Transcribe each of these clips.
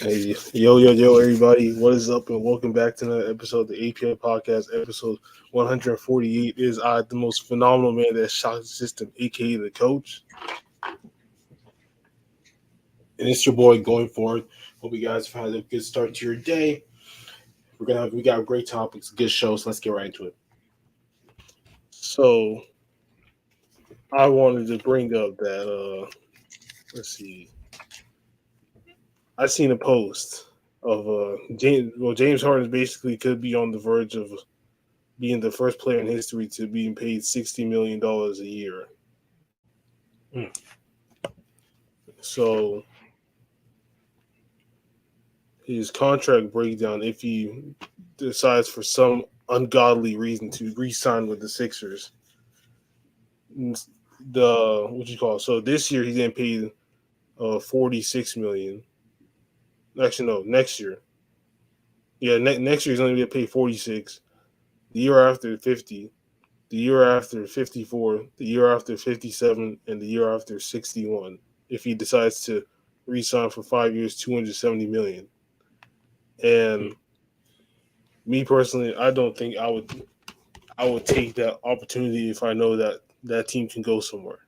Hey, yo, everybody. What is up, and welcome back to another episode of the APF podcast. Episode 148 is the most phenomenal man that shocked the system, aka the coach. And it's your boy going forward. Hope you guys have had a good start to your day. We got great topics, good shows. Let's get right into it. So I wanted to bring up that let's see. I seen a post of James Harden basically could be on the verge of being the first player in history to being paid $60 million a year. Mm. So his contract breakdown, if he decides for some ungodly reason to re-sign with the Sixers, so this year he's getting paid $46 million. Actually, no, next year. Yeah, next year he's only going to get paid 46. The year after 50. The year after 54, the year after 57, and the year after 61. If he decides to re-sign for 5 years, $270 million. And me personally, I don't think I would take that opportunity if I know that that team can go somewhere.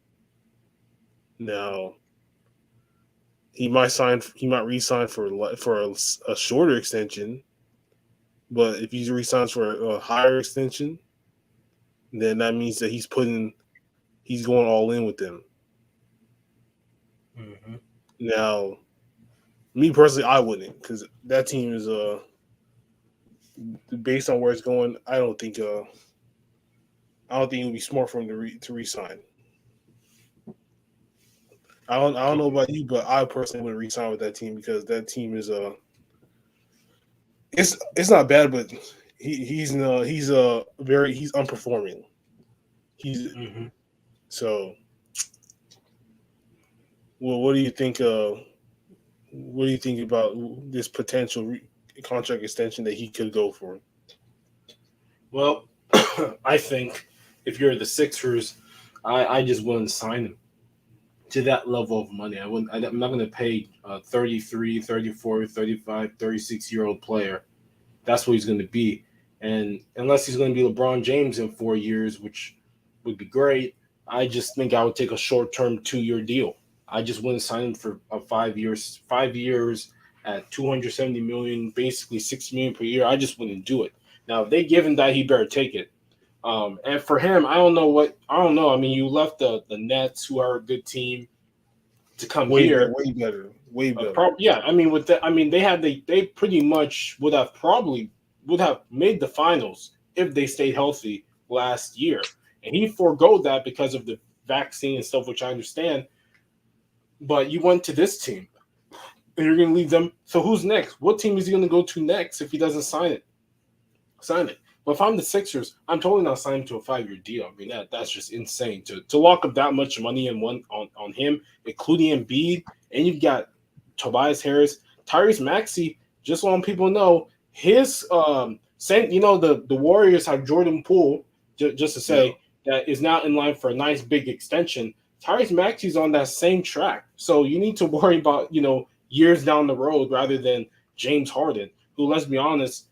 Now, he might re-sign for a shorter extension, but if he re-signs for a higher extension, then that means that he's going all in with them. Mm-hmm. Now, me personally, I wouldn't, because that team is based on where it's going. I don't think it would be smart for him to resign. I don't know about you, but I personally wouldn't resign with that team because that team is it's not bad, but he's unperforming. Mm-hmm. So. Well, what do you think? What do you think about this potential contract extension that he could go for? Well, I think if you're the Sixers, I just wouldn't sign him to that level of money. I'm not going to pay a 33, 34, 35, 36-year-old player. That's what he's going to be. And unless he's going to be LeBron James in 4 years, which would be great, I just think I would take a short-term 2-year deal. I just wouldn't sign him for 5 years. 5 years at $270 million, basically $60 million per year. I just wouldn't do it. Now, if they give him that, he better take it. And for him, I don't know. I mean, you left the Nets, who are a good team, to come here. Way better. I mean, they pretty much would have made the finals if they stayed healthy last year, and he forgoed that because of the vaccine and stuff, which I understand. But you went to this team, and you're going to leave them. So who's next? What team is he going to go to next if he doesn't sign it? But if I'm the Sixers, I'm totally not signing to a 5-year deal. I mean, that's just insane to lock up that much money on him, including Embiid, and you've got Tobias Harris, Tyrese Maxey. Just so people know, his the Warriors have Jordan Poole. Just to say that is now in line for a nice big extension. Tyrese Maxey's on that same track, so you need to worry about years down the road rather than James Harden, who, let's be honest,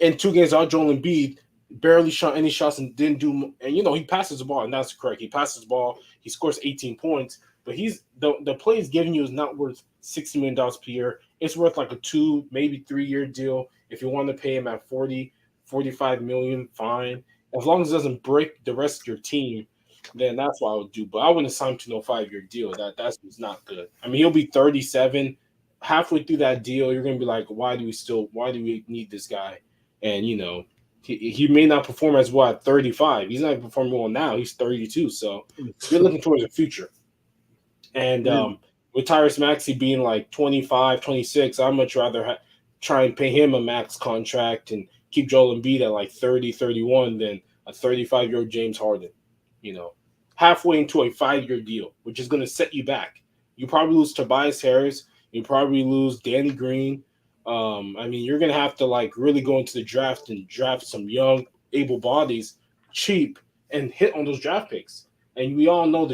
in 2 games out, Joel Embiid barely shot any shots and didn't do. And he passes the ball, and that's correct. He passes the ball. He scores 18 points, but he's the play he's giving you is not worth $60 million per year. It's worth like a 2, maybe 3-year deal. If you want to pay him at 40, 45 million, fine. As long as it doesn't break the rest of your team, then that's what I would do. But I wouldn't sign him to no 5-year deal. That's not good. I mean, he'll be 37. Halfway through that deal, you're gonna be like, why do we need this guy? And he may not perform as well at 35. He's not performing well now. He's 32. So you're looking towards the future. And with Tyrese Maxey being like 25, 26, I'd much rather try and pay him a max contract and keep Joel Embiid at like 30, 31 than a 35-year-old James Harden. Halfway into a 5-year deal, which is going to set you back. You probably lose Tobias Harris. You probably lose Danny Green. I mean, you're going to have to like really go into the draft and draft some young, able bodies, cheap, and hit on those draft picks. And we all know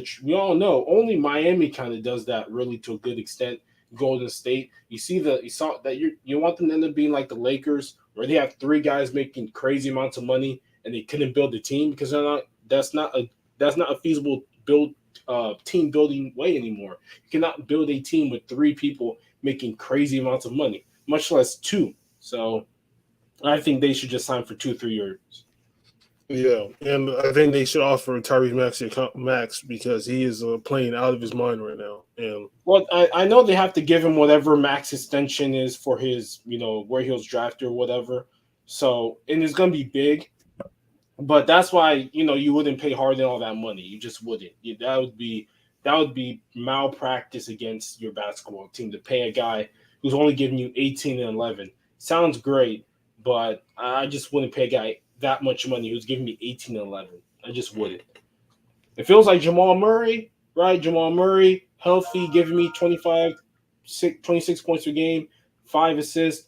only Miami kind of does that really to a good extent. Golden State. You saw that you want them to end up being like the Lakers, where they have three guys making crazy amounts of money and they couldn't build a team because they're not. That's not a feasible team building way anymore. You cannot build a team with three people making crazy amounts of money, much less two. So I think they should just sign for 2 3 years. Yeah, and I think they should offer Tyrese Max because he is playing out of his mind right now. And Well, I know they have to give him whatever max extension is for his, where he was drafted or whatever. So, and it's going to be big, but that's why, you wouldn't pay Harden all that money. You just wouldn't. That would be malpractice against your basketball team to pay a guy who's only giving you 18 and 11. Sounds great, but I just wouldn't pay a guy that much money who's giving me 18 and 11. I just wouldn't. It feels like Jamal Murray, right? Jamal Murray, healthy, giving me 26 points per game, 5 assists,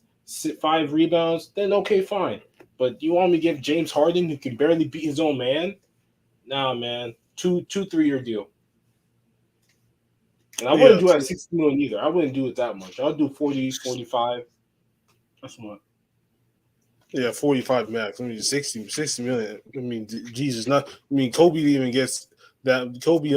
5 rebounds. Then okay, fine. But you want me to give James Harden, who can barely beat his own man? Nah, man. 3 year deal. And I yeah, wouldn't do it at 60 million either. I wouldn't do it that much. I'll do 40, 45. That's what. yeah, 45 max. I mean, 60 million. I mean, Jesus, not. I mean, Kobe even gets that. Kobe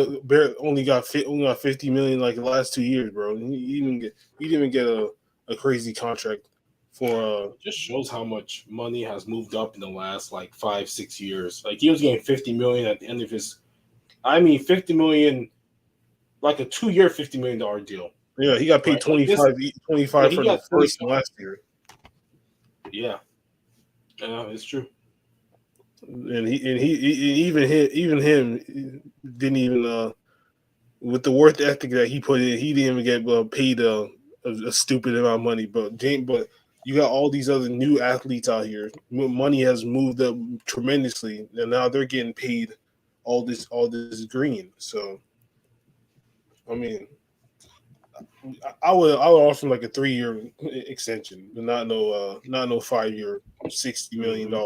only got 50 million like the last 2 years, bro. He didn't even get a crazy contract for It just shows how much money has moved up in the last like 5 6 years. Like he was getting 50 million at the end of his. I mean, 50 million, like a 2 year $50 million deal, yeah, he got paid right? Like this, 25 yeah, he for the got first 25. and last year. Yeah, it's true. Even him didn't even with the work ethic that he put in, he didn't even get paid a stupid amount of money. But you got all these other new athletes out here. Money has moved up tremendously, and now they're getting paid all this green. So I mean, I would offer him like a 3 year extension, but not no 5 year $60 million Hmm.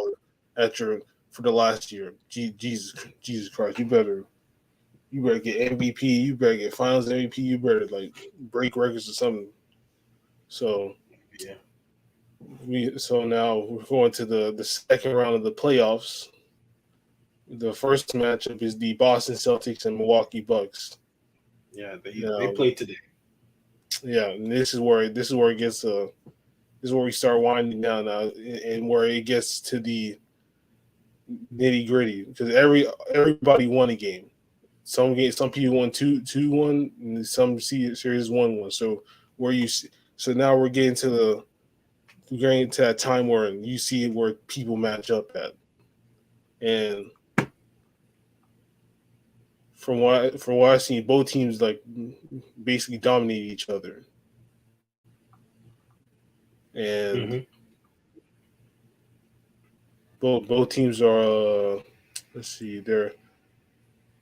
after for the last year. Jesus Christ, you better get MVP, you better get Finals MVP, you better like break records or something. So Yeah. so now we're going to the second round of the playoffs. The first matchup is the Boston Celtics and Milwaukee Bucks. Yeah, they Now, played today. yeah, and this is where it gets this is where we start winding down now, and where it gets to the nitty gritty because everybody won a game. Some people won 2-1, and some series 1-1. So where you see, so now we're getting to that time where you see where people match up at, and from what I've seen, both teams like basically dominate each other, and Hmm. both teams are let's see, they're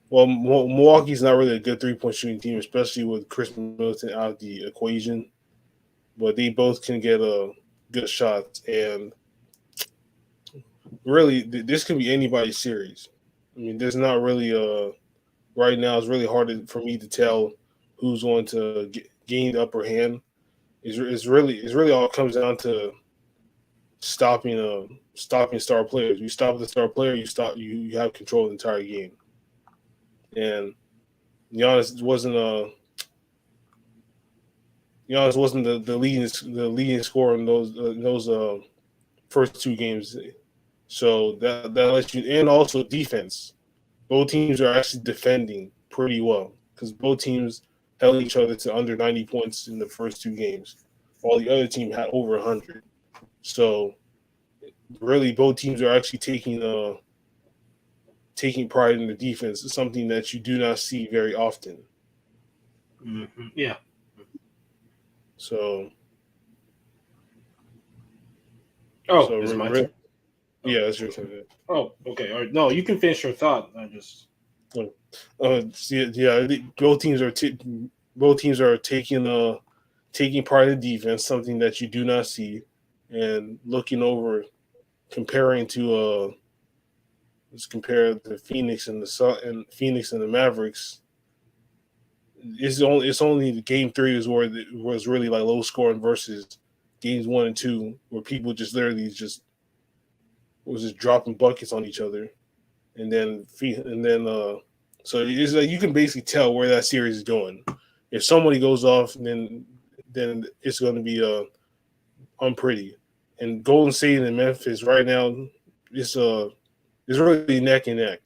well, Milwaukee's not really a good 3-point shooting team, especially with Chris Middleton out of the equation. But they both can get good shots, and really, this could be anybody's series. I mean, there's not really right now. It's really hard for me to tell who's going to gain the upper hand. It's really all comes down to stopping star players. You stop the star player, you have control of the entire game. And Giannis wasn't the leading scorer in those first two games. So that lets you, and also defense. Both teams are actually defending pretty well because both teams held each other to under 90 points in the first two games, while the other team had over 100. So really, both teams are actually taking pride in the defense. It's something that you do not see very often. Yeah. So Oh, so is it my turn? Oh, yeah, that's your turn. okay. All right. No, you can finish your thought. I just. Yeah, both teams are taking part in the defense, something that you do not see, and looking over, comparing to let's compare the Phoenix and the Mavericks. It's only the game three is where it was really like low scoring versus games one and two where people just literally just was just dropping buckets on each other, and then so it's like you can basically tell where that series is going. If somebody goes off, then it's going to be unpretty. And Golden State and Memphis right now, it's it's really neck and neck.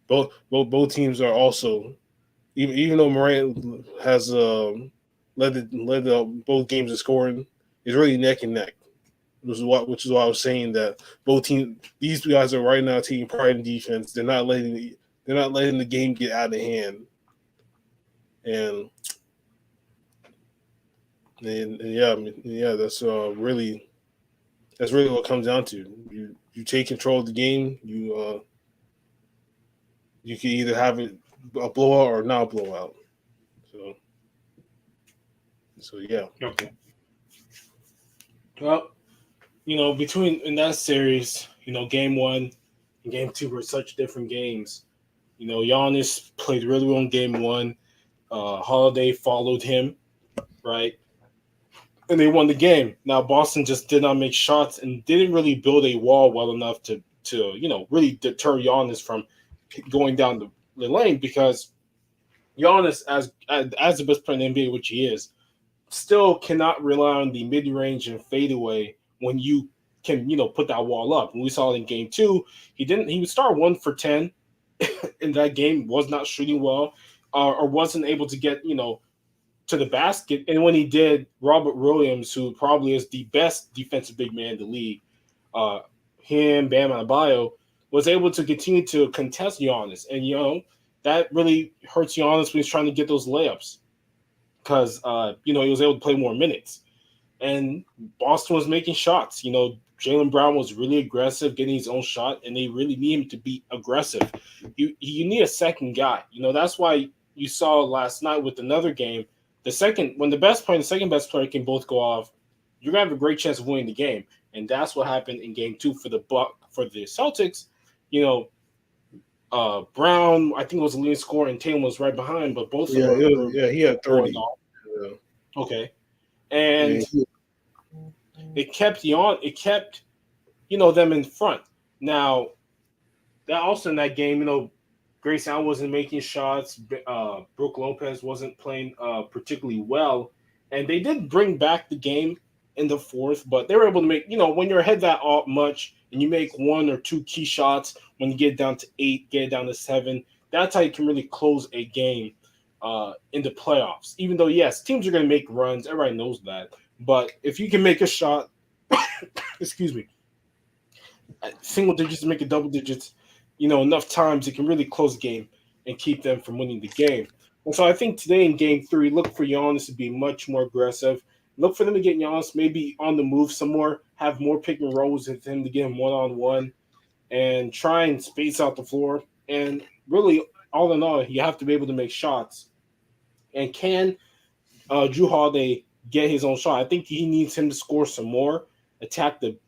Both teams are also even though Morant has led both games in scoring, it's really neck and neck. Which is why I was saying that both teams, these two guys are right now taking pride in defense. They're not letting the game get out of hand, and and yeah, I mean, yeah, that's really what it comes down to. You take control of the game. You can either have it a blowout or not a blowout. So yeah. Okay. Well, between in that series, game one and game two were such different games. Giannis played really well in game one. Holiday followed him, right? And they won the game. Now Boston just did not make shots and didn't really build a wall well enough to really deter Giannis from going down the lane because Giannis, as the best player in the NBA, which he is, still cannot rely on the mid range and fadeaway when you can put that wall up. And we saw it in game two. He didn't. He would start 1 for 10 in that game. Was not shooting well, or wasn't able to get to the basket. And when he did, Robert Williams, who probably is the best defensive big man in the league, uh, him, Bam Adebayo, was able to continue to contest Giannis. And, that really hurts Giannis when he's trying to get those layups because, he was able to play more minutes. And Boston was making shots. Jaylen Brown was really aggressive, getting his own shot, and they really need him to be aggressive. You need a second guy. That's why you saw last night with another game, when the best player and the second best player can both go off, you're gonna have a great chance of winning the game. And that's what happened in game two for the Celtics. Brown, I think was the leading scorer, and Tatum was right behind, but both of them were Yeah, he had going 30. off. Yeah. Okay. Yeah, And it kept them in front. Now that also in that game, Grayson Allen wasn't making shots. Brooke Lopez wasn't playing particularly well, and they did bring back the game in the fourth, but they were able to make when you're ahead that much and you make one or two key shots when you get down to 8, get it down to 7. That's how you can really close a game in the playoffs. Even though yes, teams are going to make runs, everybody knows that, but if you can make a shot, excuse me, single digits to make it double digits, enough times it can really close the game and keep them from winning the game. And so I think today in game three, look for Giannis to be much more aggressive. Look for them to get Giannis maybe on the move some more, have more pick and rolls with him to get him one on one, and try and space out the floor. And really, all in all, you have to be able to make shots. And can Drew Holiday get his own shot? I think he needs him to score some more, attack the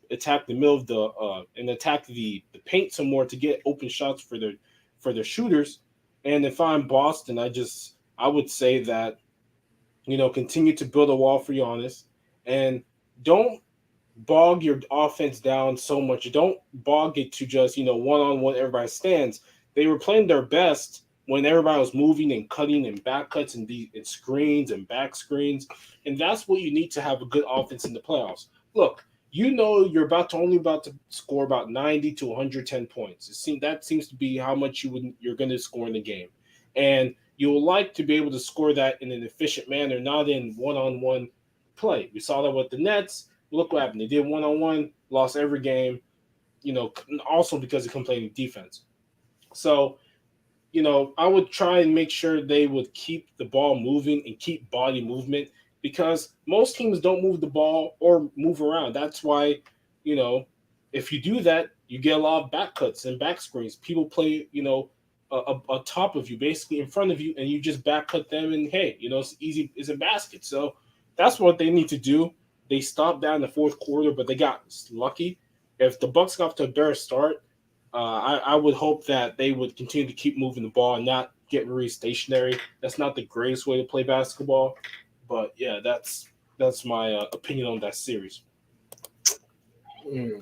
middle of the and attack the paint some more to get open shots for their shooters. And if I'm Boston, I would say that continue to build a wall for Giannis and don't bog your offense down so much. Don't bog it to just, one on one, everybody stands. They were playing their best when everybody was moving and cutting and back cuts and screens and back screens. And that's what you need to have a good offense in the playoffs. Look, you're only about to score about 90 to 110 points. That seems to be how much you're going to score in the game. And you'll like to be able to score that in an efficient manner, not in one-on-one play. We saw that with the Nets. Look what happened. They did one-on-one, lost every game, also because of complaining defense. So, I would try and make sure they would keep the ball moving and keep body movement because most teams don't move the ball or move around. That's why, if you do that, you get a lot of back cuts and back screens. People play, a top of you, basically in front of you, and you just back cut them, and hey, it's easy. It's a basket. So that's what they need to do. They stopped that in the fourth quarter, but they got lucky. If the Bucks got off to a better start, I would hope that they would continue to keep moving the ball and not getting really stationary. That's not the greatest way to play basketball. But yeah, that's my opinion on that series. Mm.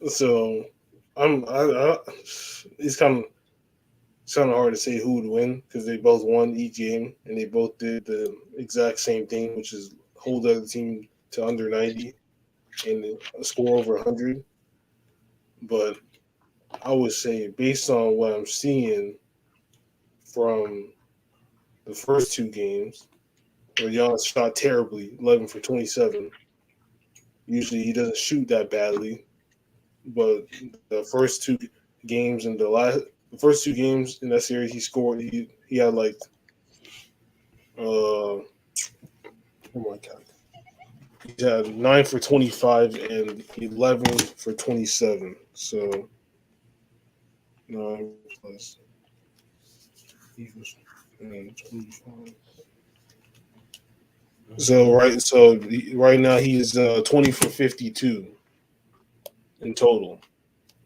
So I it's kind of hard to say who would win because they both won each game and they both did the exact same thing, which is hold the other team to under 90 and score over 100. But I would say, based on what I'm seeing from the first two games, where Giannis shot terribly, 11 for 27. Usually he doesn't shoot that badly, but the first two games and the first two games in that series he scored. He had like oh my god, he had 9 for 25 and 11 for 27. So 9 plus equals 25. So right now he is 20 for 52 in total.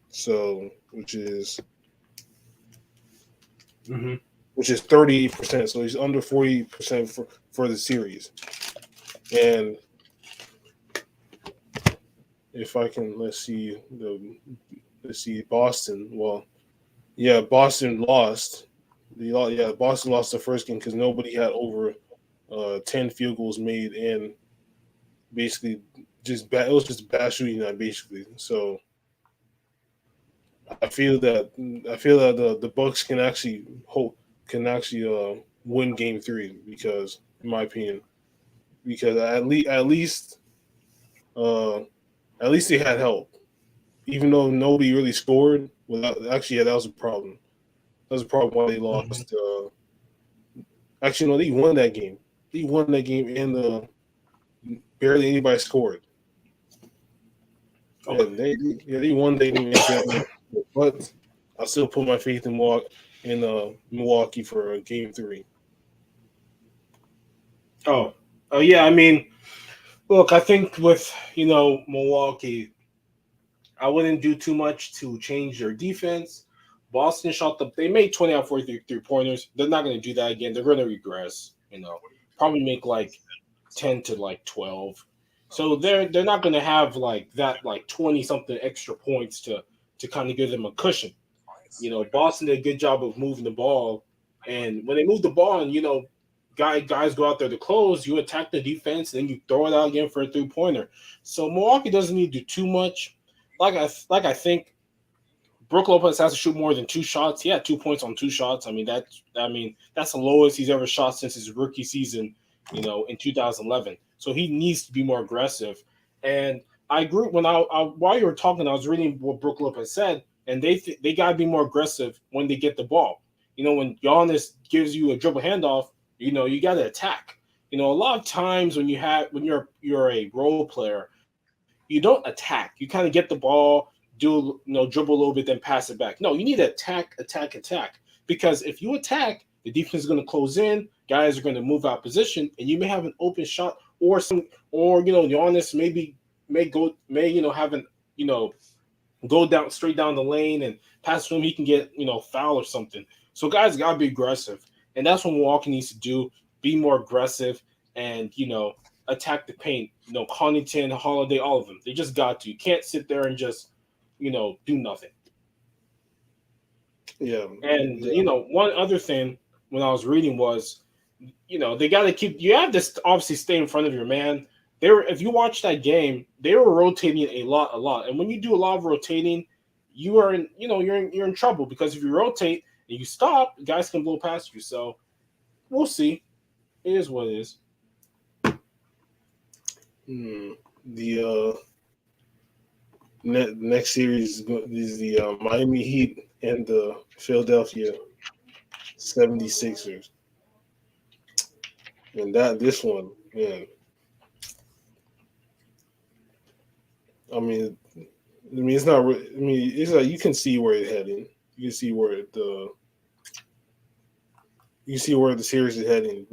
So Mm-hmm. which is 38%. So he's under 40% for the series. And if I can let's see Boston. Well, yeah, Boston lost. Yeah, Boston lost the first game because nobody had over 10 field goals made, and basically just bad. It was just bad shooting night basically. So I feel that the Bucks can actually win Game 3 because, in my opinion, because uh, at least they had help, even though nobody really scored. Without actually, yeah, that was a problem. That was a problem why they Mm-hmm. lost. Actually, no, they won that game. They won that game, and barely anybody scored. Yeah, Okay. they won. They didn't make that, but I still put my faith in Milwaukee for Game 3. Oh, oh yeah. I mean, look, I think with Milwaukee, I wouldn't do too much to change their defense. Boston shot they made 20 out of 43 3-pointers. They're not going to do that again. They're going to regress. Probably make like 10 to like 12. So they're not going to have like that like 20 something extra points to kind of give them a cushion. Boston did a good job of moving the ball, and when they move the ball, and guys go out there to close, you attack the defense, and then you throw it out again for a 3-pointer. So Milwaukee doesn't need to do too much. Like I think Brook Lopez has to shoot more than 2 shots. He had 2 points on 2 shots. That's the lowest he's ever shot since his rookie season, in 2011. So he needs to be more aggressive. And I agree while you were talking, I was reading what Brook Lopez said, and they gotta be more aggressive when they get the ball. When Giannis gives you a dribble handoff, you gotta attack. A lot of times when you're a role player, you don't attack. You kind of get the ball, dribble a little bit, then pass it back. No, you need to attack, attack, attack. Because if you attack, the defense is going to close in, guys are going to move out position, and you may have an open shot, or Giannis have an go down straight down the lane and pass to him, he can get foul or something. So guys got to be aggressive, and that's what Milwaukee needs to do: be more aggressive and attack the paint. Connaughton, Holiday, all of them. They just got to. You can't sit there and just do nothing. Yeah, And yeah, one other thing when I was reading was they got to keep. You have to obviously stay in front of your man. If you watch that game, they were rotating a lot. And when you do a lot of rotating, you are in, you're in trouble because if you rotate and you stop, guys can blow past you. So we'll see. It is what it is. Hmm. The next series is the Miami Heat and the Philadelphia 76ers. And this one, man, it's not. It's like you can see where it's heading. You can see where you can see where the series is heading.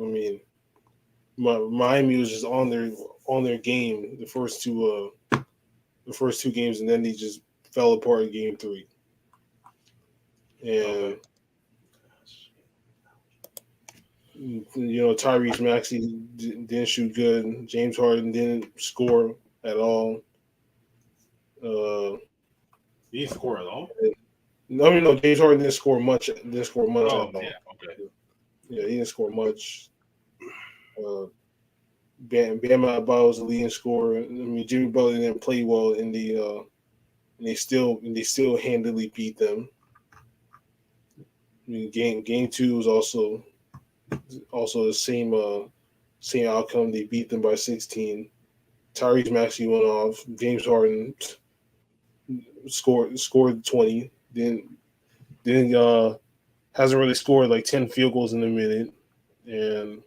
Miami was just on their game the first two games, and then they just fell apart in Game 3. and Okay. Tyrese Maxey didn't shoot good. James Harden didn't score at all. Uh, He didn't score at all. no, James Harden didn't score much. Didn't score much at Oh all. yeah. Okay. Yeah, he didn't score much. Uh, Bam Adebayo was the leading scorer. I mean, Jimmy Butler didn't play well and they still handily beat them. I mean, game two was also the same outcome. They beat them by 16. Tyrese Maxey went off. James Harden scored 20. Then hasn't really scored like 10 field goals in a minute. And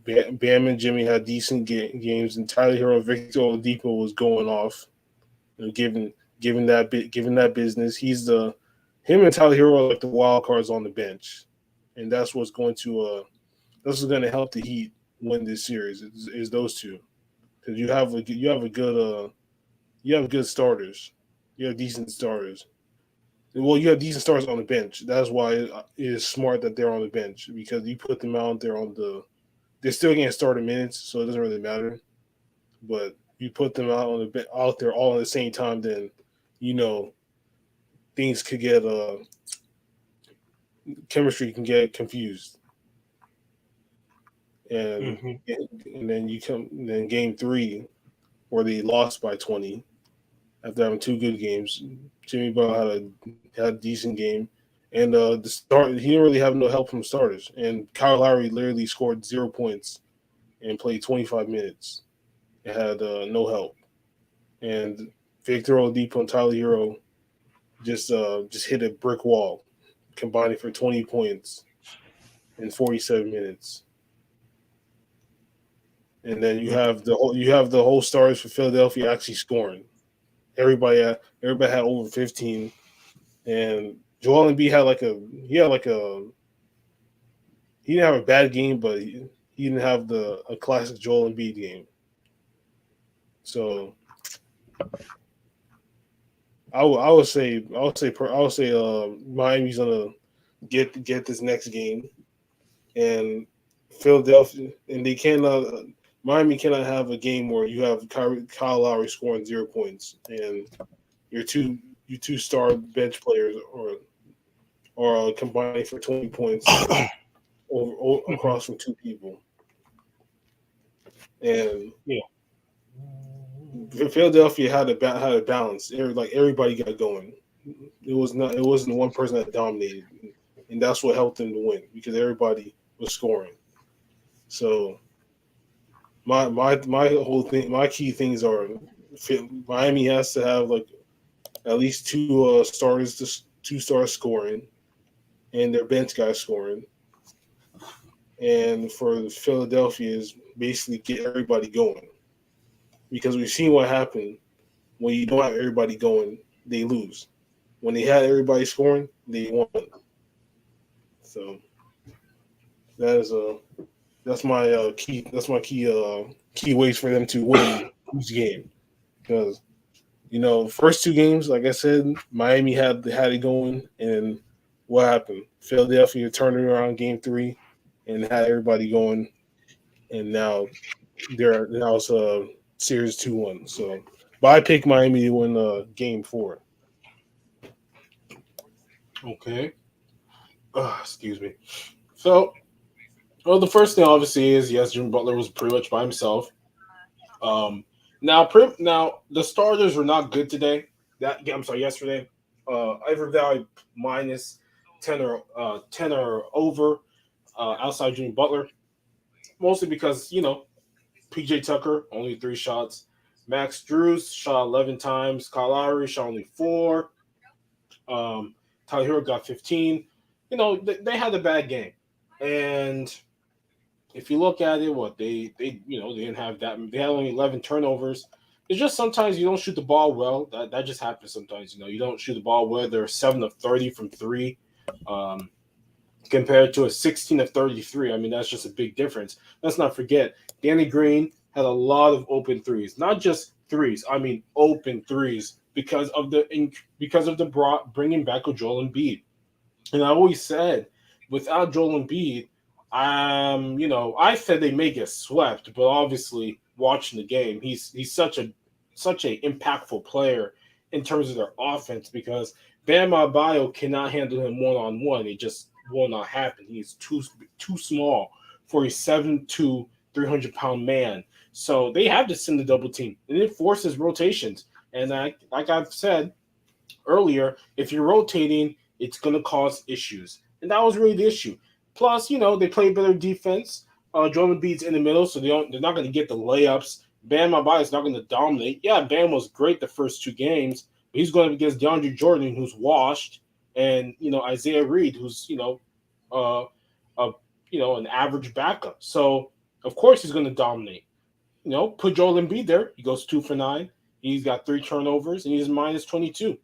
Bam and Jimmy had decent games, and Tyler Hero, Victor Oladipo was going off. Given that business, him and Tyler Hero are like the wild cards on the bench, and that's what's going to help the Heat win this series is those two, because you have good starters, you have decent starters. Well, you have decent starters on the bench. That's why it is smart that they're on the bench, because you put them out there they're still getting starter minutes, so it doesn't really matter. But you put them out there all at the same time, then you know things could get chemistry can get confused, and Hmm. and then then game three where they lost by 20 after having two good games. Jimmy Butler had a decent game, and the start he didn't really have no help from starters, and Kyle Lowry literally scored 0 points and played 25 minutes. It had no help, and Victor Oladipo and Tyler Hero just hit a brick wall, combining for 20 points in 47 minutes. And then you have the whole stars for Philadelphia actually scoring. Everybody had over 15, and Joel Embiid he didn't have a bad game, but he didn't have the a classic Joel Embiid game. So I would say Miami's gonna get this next game, and Philadelphia, and they cannot. Miami cannot have a game where you have Kyle Lowry scoring 0 points and your two star bench players or combining for 20 points across from two people. And Yeah. Philadelphia had a balance. Everybody got going. It wasn't one person that dominated, and that's what helped them to win because everybody was scoring. So my whole thing, my key things are Miami has to have like at least two stars scoring, and their bench guys scoring. And for Philadelphia is basically get everybody going, because we've seen what happened when you don't have everybody going, they lose. When they had everybody scoring, they won. So that is that's my key ways for them to win each game, because first two games, like I said, Miami had it going, and what happened? Philadelphia turned it around game three and had everybody going, and now it's series 2-1. So, but I pick Miami to win game four. Okay. Excuse me. So, well, the first thing obviously is yes, Jimmy Butler was pretty much by himself. Um, now the starters were not good today. I'm sorry, yesterday. Ivory Valley minus 10 or over outside Jimmy Butler, mostly because PJ Tucker only 3 shots. Max Drews shot 11 times. Kyle Lowry shot only 4. Um, Tyler Hero got 15. They had a bad game, and if you look at it, what they didn't have that. They had only 11 turnovers. It's just sometimes you don't shoot the ball well. That just happens sometimes. You don't shoot the ball well. They're 7 of 30 from three, um, compared to a 16 of 33. I mean, that's just a big difference. Let's not forget, Danny Green had a lot of open threes, not just threes. I mean, open threes because of the bringing back of Joel Embiid. And I always said, without Joel Embiid, I said they may get swept, but obviously watching the game, he's such a impactful player in terms of their offense because Bam Adebayo cannot handle him one on one. It just will not happen. He's too small for a 7'2", 300-pound man. So they have to send the double team, and it forces rotations. And like I've said earlier, if you're rotating, it's going to cause issues. And that was really the issue. Plus, they play better defense. Joel Embiid's in the middle, so they're not going to get the layups. Bam Adebayo's not going to dominate. Yeah, Bam was great the first two games, but he's going up against DeAndre Jordan, who's washed, and Isaiah Reed, who's uh, a an average backup. So of course he's going to dominate. Put Joel Embiid there. He goes 2 for 9. He's got 3 turnovers, and he's minus 22.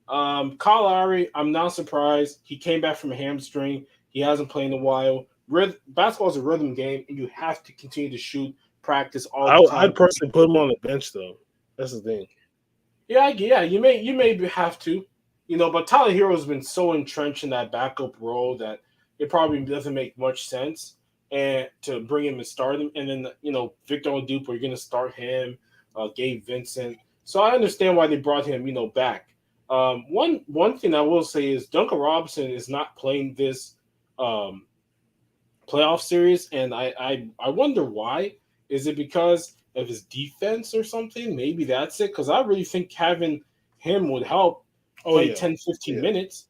Kyle Lowry, I'm not surprised. He came back from a hamstring. He hasn't played in a while. Basketball is a rhythm game, and you have to continue to shoot, practice all the I'd time. personally put him on the bench though. That's the thing. Yeah, you may have to, but Tyler Hero's been so entrenched in that backup role that it probably doesn't make much sense and to bring him and start him. And then Victor Oladipo, you're gonna start him, Gabe Vincent. So I understand why they brought him, back. One thing I will say is Duncan Robinson is not playing this um, playoff series, and I wonder why. Is it because of his defense or something? Maybe that's it. Because I really think having him would help Oh play yeah, 10, 15 yeah. minutes.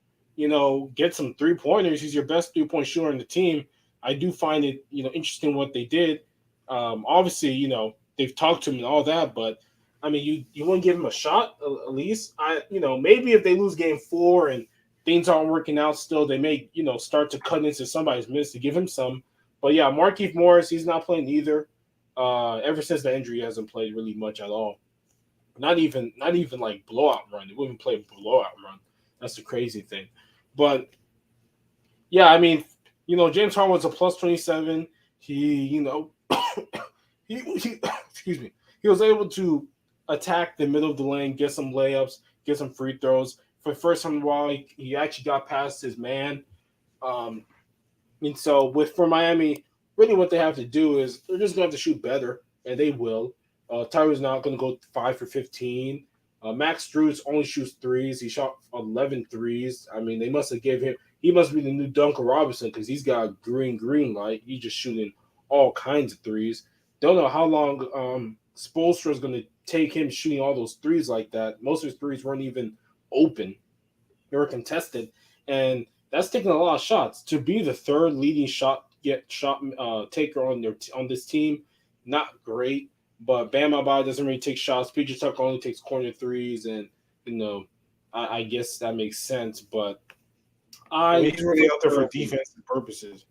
Get some 3 pointers. He's your best 3 point shooter on the team. I do find it interesting what they did. Obviously, they've talked to him and all that, but I mean, you want to give him a shot at least. Maybe if they lose game 4 and things aren't working out still, they may start to cut into somebody's minutes to give him some. But yeah, Markieff Morris, he's not playing either. Ever since the injury, he hasn't played really much at all. Not even like blowout run. They wouldn't play blowout run. That's the crazy thing. But yeah, I mean, James Harden was a plus 27. He, he excuse me. He was able to attack the middle of the lane, get some layups, get some free throws. For the first time in a while, he actually got past his man. Um, and so for Miami, really what they have to do is they're just going to have to shoot better, and they will. Tyler's not going to go 5 for 15. Max Strus only shoots threes. He shot 11 threes. I mean, they must have gave him – he must be the new Duncan Robinson because he's got a green light. He's just shooting all kinds of threes. Don't know how long Spoelstra is going to take him shooting all those threes like that. Most of his threes weren't even open. They were contested. And that's taking a lot of shots. To be the third leading shot taker on this team, not great. But Bam Adebayo doesn't really take shots. PJ Tucker only takes corner threes, and I guess that makes sense. But I mean, I he's really out there for defensive purposes.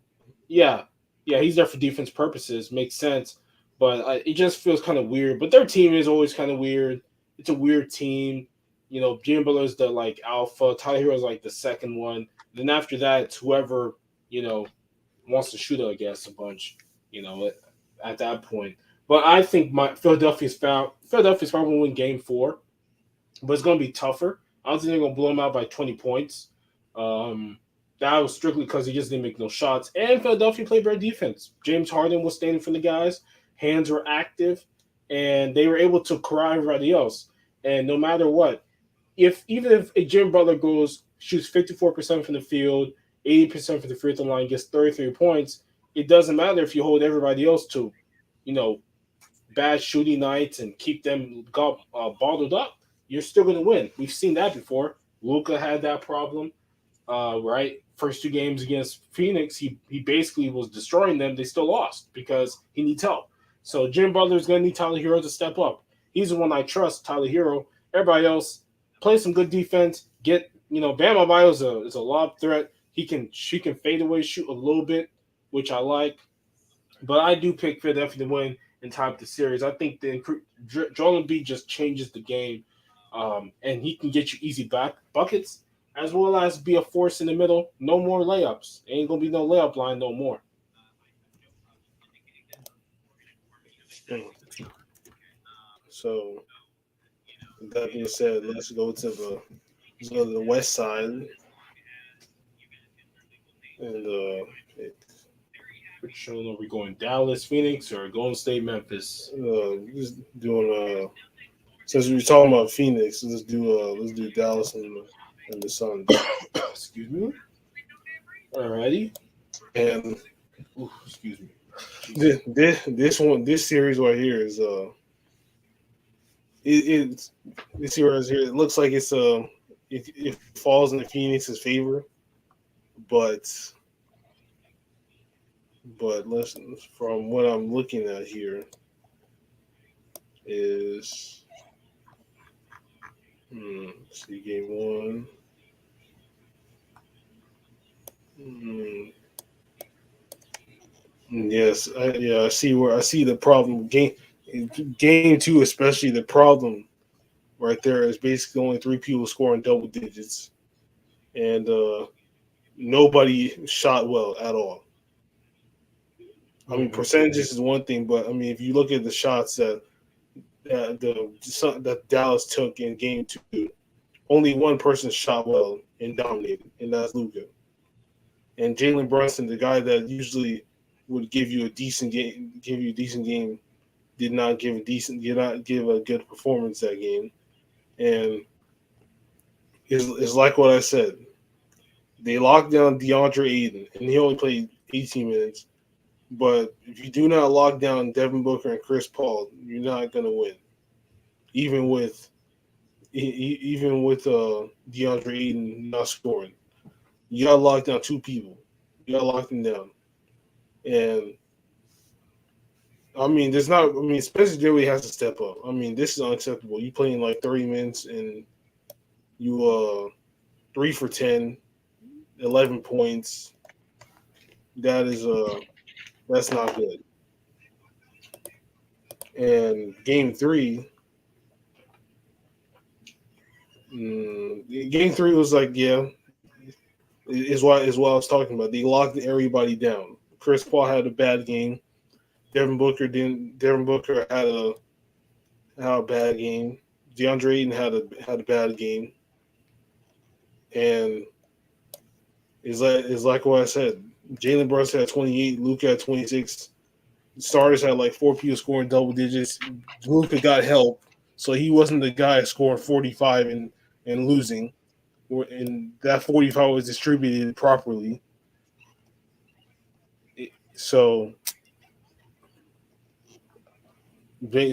yeah, he's there for defense purposes. Makes sense. But it just feels kind of weird. But their team is always kind of weird. It's a weird team. Jimmy Butler's the like alpha. Tyler Hero's like the second one. Then after that, it's whoever wants to shoot, I guess, a bunch. At that point. But I think Philadelphia's probably going to win Game 4, but it's going to be tougher. I don't think they're going to blow them out by 20 points. That was strictly because he just didn't make no shots. And Philadelphia played better defense. James Harden was standing for the guys. Hands were active, and they were able to corral everybody else. And no matter what, even if a Jim Butler shoots 54% from the field, 80% from the free throw line, gets 33 points, it doesn't matter if you hold everybody else to, bad shooting nights and keep them bottled up. You're still going to win. We've seen that before. Luka had that problem, right? First 2 games against Phoenix, he basically was destroying them. They still lost because he needs help. So Jim Butler's going to need Tyler Hero to step up. He's the one I trust, Tyler Hero. Everybody else, play some good defense. Bam Adebayo is a lob threat. She can fade away, shoot a little bit, which I like. But I do pick Philadelphia to win and tie up the series. I think Joel Embiid just changes the game, and he can get you easy buckets as well as be a force in the middle. No more layups. Ain't gonna be no layup line no more. So With that being said, let's go to the West Side and Which show are we going? Dallas, Phoenix, or Golden State, Memphis? just doing since we were talking about Phoenix, let's do Dallas and the Suns. Excuse me. Alrighty. And Ooh, excuse me. Jesus. this series right here is it's this series here. It looks like it falls in Phoenix's favor, but let's from what I'm looking at here is see game one. Hmm, yes, I see the problem. Game two, especially the problem right there is basically only three people scoring double digits, and nobody shot well at all. I mean, Mm-hmm. percentages is one thing, but I mean, if you look at the shots that Dallas took in game two, only one person shot well and dominated, and that's Luka. And Jalen Brunson, the guy that usually would give you a decent game, did not give a good performance that game. And it's like what I said. They locked down DeAndre Ayton, and he only played 18 minutes. But if you do not lock down Devin Booker and Chris Paul, you're not gonna win. Even with even with DeAndre Ayton not scoring, you gotta lock down two people. You gotta lock them down. And I mean, there's not. I mean, Spencer Dinwiddie has to step up. I mean, this is unacceptable. You playing like 30 minutes and you 3 for 10, 11 points. That is that's not good. And game three, game three was like is what I was talking about. They locked everybody down. Chris Paul had a bad game. Devin Booker didn't. Devin Booker had a bad game. DeAndre Ayton had a bad game, and it's like what I said. Jalen Brunson had 28. Luka had 26. Starters had like four people scoring double digits. Luka got help, so he wasn't the guy scoring 45 and losing. And that 45 was distributed properly. So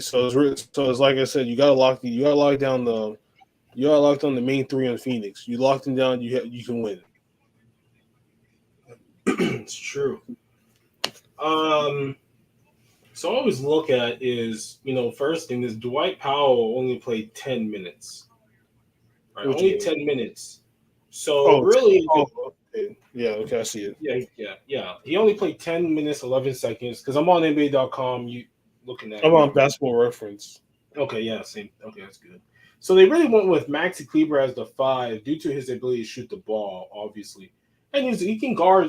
so it's like I said, you gotta lock down the main three on Phoenix. You lock them down, you can win. It's true. Um, so I always look at is first thing is Dwight Powell only played 10 minutes, right? What you Only mean? 10 minutes. So Oh, really, okay. Yeah, okay, I see it. yeah. He only played 10 minutes 11 seconds because I'm on NBA.com. You looking at I'm it? on Basketball Reference. Okay, yeah, same. Okay, that's good. So they really went with Maxi Kleber as the five due to his ability to shoot the ball, obviously, and he can guard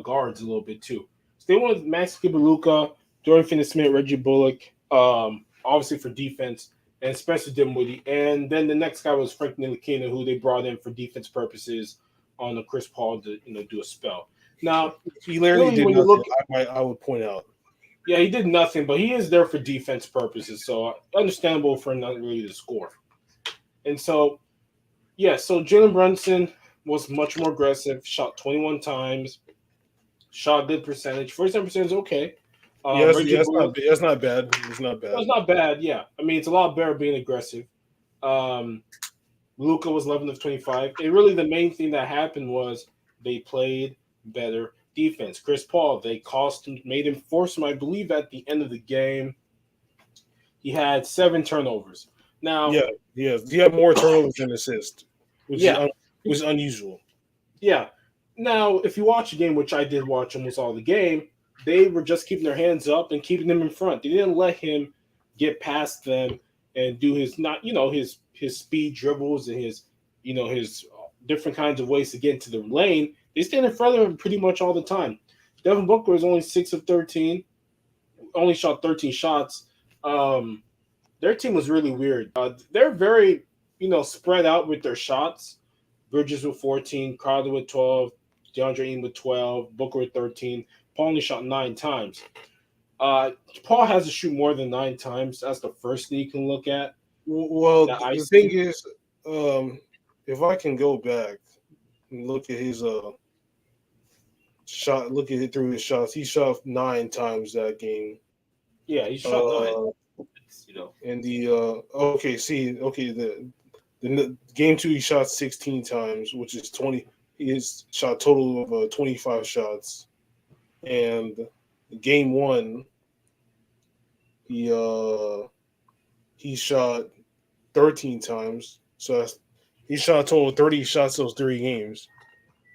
guards a little bit too. So they went with Maxi Kleber, Luka, Dorian Finney-Smith, Reggie Bullock, obviously for defense, and Spencer Dinwiddie, and then the next guy was Frank Ntilikina, who they brought in for defense purposes on the Chris Paul to do a spell. Now, He literally really, did when you nothing. look I would point out. yeah, he did nothing, but he is there for defense purposes, so understandable for him not really to score. And so, yeah, so Jalen Brunson was much more aggressive, shot 21 times, shot good percentage. 47% is okay. Reggie Bullock, That's not bad. It's not bad. that's not bad, yeah. I mean, it's a lot better being aggressive. Um, Luca was 11 of 25. And really, the main thing that happened was they played better defense. Chris Paul, they cost him, made him force him, I believe, at the end of the game. He had 7 turnovers. Now, Yeah, yeah. He had more turnovers than assists, which yeah, is unusual. yeah. Now, if you watch the game, which I did watch almost all the game, they were just keeping their hands up and keeping them in front. They didn't let him get past them and do his not, his speed dribbles and his different kinds of ways to get into the lane. They stand in front of him pretty much all the time. Devin Booker was only 6 of 13, only shot 13 shots. Um, their team was really weird. They're very, spread out with their shots. Bridges with 14, Crowder with 12, DeAndre Ayton with 12, Booker with 13. Paul only shot 9 times. Uh, Paul has to shoot more than 9 times. That's the first thing you can look at Well, that I the thing see. is, if I can go back and look at his shot, look at it through his shots, he shot 9 times that game. Yeah, he shot nine. Uh, It's, and the okay, see, okay, the game two he shot 16 times, which is 20. He has shot total of 25 shots, and game one he uh he shot 13 times. So he shot a total of 30 shots those 3 games.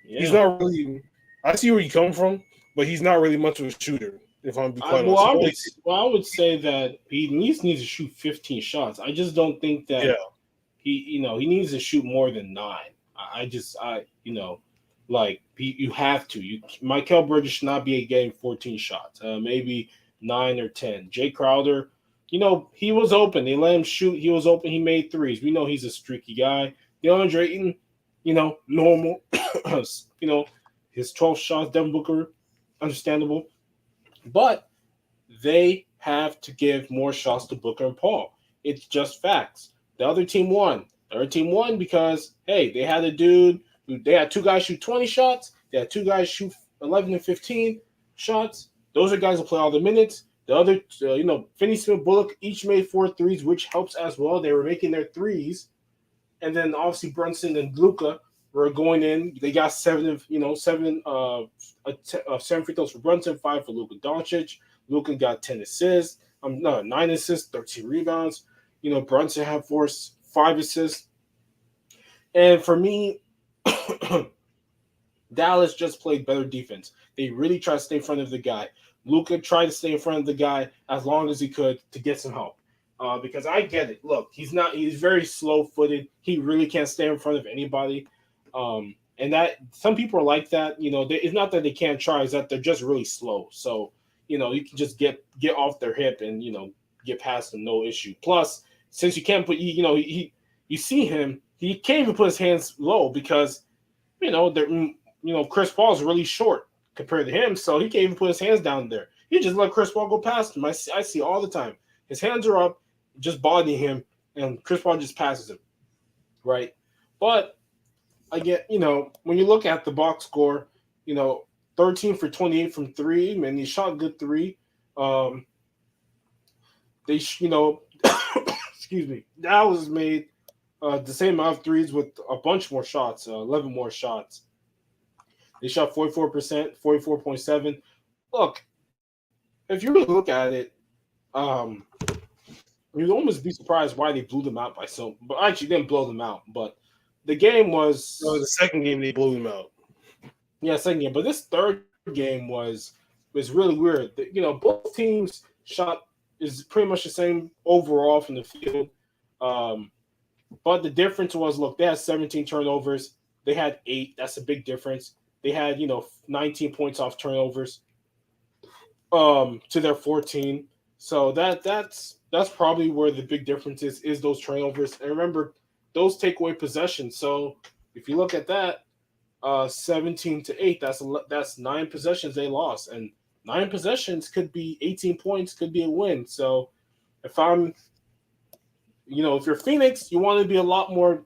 He's yeah. not really. I see where you come from, but he's not really much of a shooter. If I'm be I quite well, honest, I would well, I would say that he at least needs to shoot 15 shots. I just don't think yeah, that he needs to shoot more than 9. I just like you have to. Michael Bridges should not be getting 14 shots. Maybe 9 or 10. Jay Crowder, he was open. They let him shoot. He was open. He made threes. We know he's a streaky guy. DeAndre Ayton, normal. you know, his 12 shots. Devin Booker, understandable, but they have to give more shots to Booker and Paul. It's just facts. The other team won. The other team won because hey, they had a dude who they had 2 guys shoot 20 shots. They had 2 guys shoot 11 and 15 shots. Those are guys who play all the minutes. The other, Finney Smith, Bullock each made 4 threes, which helps as well. They were making their threes, and then obviously Brunson and Luca were going in. They got seven free throws for Brunson, 5 for Luka Doncic. Luka got 10 assists. No, 9 assists, 13 rebounds. Brunson had 5 assists. And for me, Dallas just played better defense. They really tried to stay in front of the guy. Luka tried to stay in front of the guy as long as he could to get some help. Because I get it. Look, he's very slow footed. He really can't stay in front of anybody. And that some people are like that. It's not that they can't try, it's that they're just really slow. So, you can just get off their hip and, get past them, no issue. Plus, since you can't put, you see him, he can't even put his hands low because, they're, Chris Paul's really short compared to him, so he can't even put his hands down there. He just let Chris Paul go past him. I see all the time. His hands are up, just bodying him, and Chris Paul just passes him, right? But I get, when you look at the box score, 13 for 28 from three, man, he shot good three. Um, excuse me, Dallas made the same amount of threes with a bunch more shots, 11 more shots. They shot 44%, 44.7. Look, if you really look at it, um, you'd almost be surprised why they blew them out by so. But actually, didn't blow them out. But the game no, was the second game they blew him out. yeah, second game. But this third game was really weird. Both teams shot is pretty much the same overall from the field. Um, but the difference was, look, they had 17 turnovers. They had 8. That's a big difference. They had 19 points off turnovers to their 14. So that's probably where the big difference is those turnovers. And remember, those take away possession. So if you look at that, 17-8, that's 9 possessions they lost, and 9 possessions could be 18 points, could be a win. So if I'm if you're Phoenix, you want to be a lot more